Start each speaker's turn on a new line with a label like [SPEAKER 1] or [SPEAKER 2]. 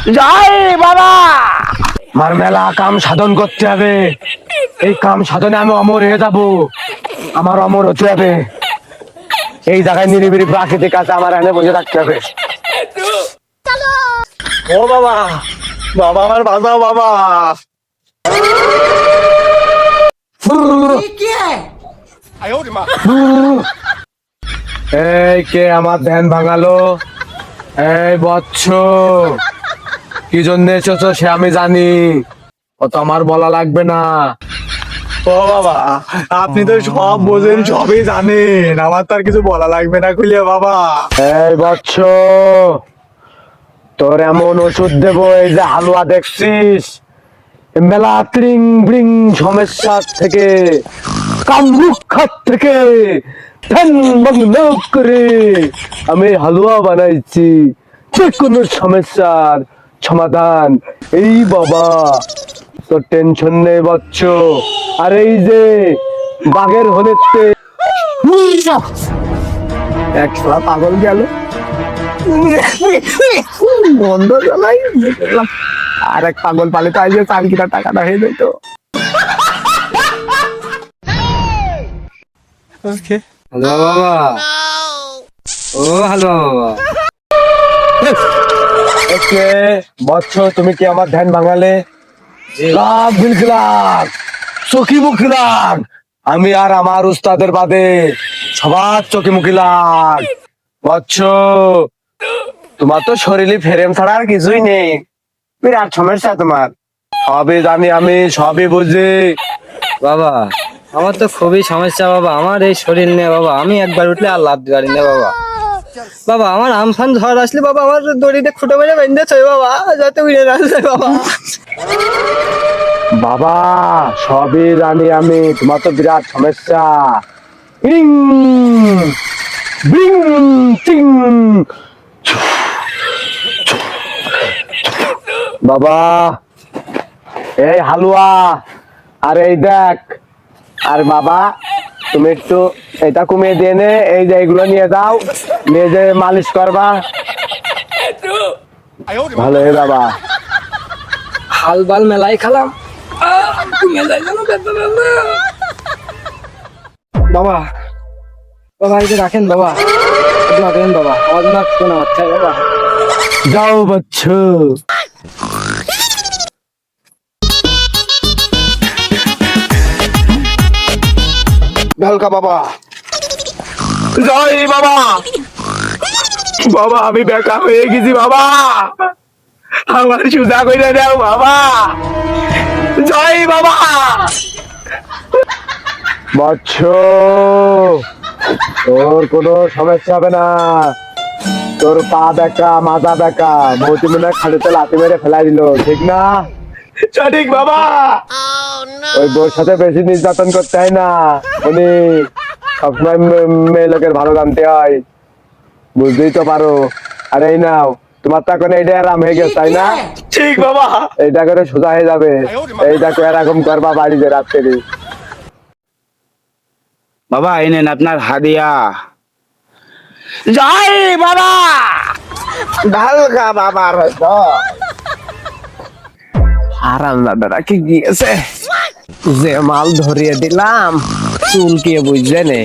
[SPEAKER 1] জয় বাবা। আমার মেলা কাম সাধন করতে হবে, এই কাম সাধনে আমি অমর হয়ে যাব, আমার অমর হতে হবে। এই জায়গায় নিরিবিলি প্রাকৃতিক আছে, আমার এনে বসে থাকতে হবে। ও বাবা, বাবা আমার বাঁচাও বাবা। এই কে আমার ধ্যান ভাঙালো? এই বৎস, কি জন্য এসেছো সে আমি জানি, ও তো আমার বলা লাগবে না।
[SPEAKER 2] ও বাবা, আপনি তো সব বোঝেন, সবই জানেন, আমার তো আর কিছু বলা লাগবে না খুলে বাবা।
[SPEAKER 1] এই বৎস, তোর এমন ওষুধ দেবো, এই যে হালুয়া দেখছিস, মেলা ক্রিং ব্রিং সমস্যা থেকে, কামরুক খাত থেকে ধ্যান ভগ্ন করে আমি হালুয়া বানাইছি, যে কোনো সমস্যার সমাধান। এই বাবা, তোর টেনশন নেই বচ্চ। আর এই যে বাঘের হলেতে একশো পাগল গেল, বন্ধ জ্বালাই, আর এক পাগল পালে তো আজকে 4 কিলো টাকাটা হয়ে যেত। হ্যালো বাবা, ও হ্যালো বাবা। ওকে বৎস, তুমি কি আমার ধ্যান ভাঙালে? লাভ বিলকিলাম, চোখি মুখি লাগ, আমি আর আমার উস্তাদের বাদে সবার চোখে মুখি লাগ। বৎস, তোমার তো শরীরে ফেরেম ছাড়া আর কিছুই নেই, বিরাট সমস্যা তোমার। সবই জানি আমি, সবই বুঝি।
[SPEAKER 3] বাবা আমার তো খুবই সমস্যা বাবা, আমার এই শরীর নিয়ে বাবা, আমি একবার উঠলে আর লাভ পারি না বাবা। বাবা আমার আমফান ঝড় আসলে বাবা আমার দড়িতে খুঁটো মেরে বেঁধেছে বাবা, যাতে উড়ে না যায় বাবা।
[SPEAKER 1] বাবা সবই জানি আমি, তোমার তো বিরাট সমস্যা। ইং, বিং, চিং। বাবা এই হালুয়া, আর এই দেখ, আর বাবা তুমি একটু এটা কমিয়ে দিয়ে নে, এই যে এইগুলো নিয়ে যাও, নিয়ে যে মালিশ করবা, ভালো হয়ে যাবা।
[SPEAKER 3] হাল বাল মেলাই খালাম, বাবা বাবা এই যে রাখেন বাবা, রাখেন বাবা, আমার জন্য শোনা হচ্ছে বাবা।
[SPEAKER 1] যাও বাচ্চু।
[SPEAKER 2] ভেলকা বাবা, জয় বাবা। বাবা আমি বেকা হয়ে গেছি বাবা, আমার সুজা করে দাও বাবা। জয় বাবা।
[SPEAKER 1] বাচ্চু, তোর কোনো সমস্যা হবে না, তোর পা বেকা, মাথা বেকা, মতি মনে হয় খালিতে লাথি মেরে ফেলাই দিল, ঠিক না?
[SPEAKER 2] সঠিক বাবা।
[SPEAKER 1] ওই বউর সাথে বেশি নির্যাতন করতে হয় না, উনি সবসময় মেয়ে লোকের ভালো জানতে হয়, বুঝতেই তো পারো। আর এই নাও, তোমার তো এখন এইটা আরাম হয়ে গেছে তাই না?
[SPEAKER 2] ঠিক বাবা।
[SPEAKER 1] এইটা করে সোজা হয়ে যাবে, এইটা করে এরকম করবা বাড়িতে রাত্রে।
[SPEAKER 2] বাবা এই নেন আপনার হাদিয়া।
[SPEAKER 1] জয় বাবা।
[SPEAKER 2] ভেলকা বাবার হয়তো
[SPEAKER 1] আরাম দাদারা কি গিয়েছে, যে মাল ধরিয়ে দিলাম চুল কে বুঝবে নে।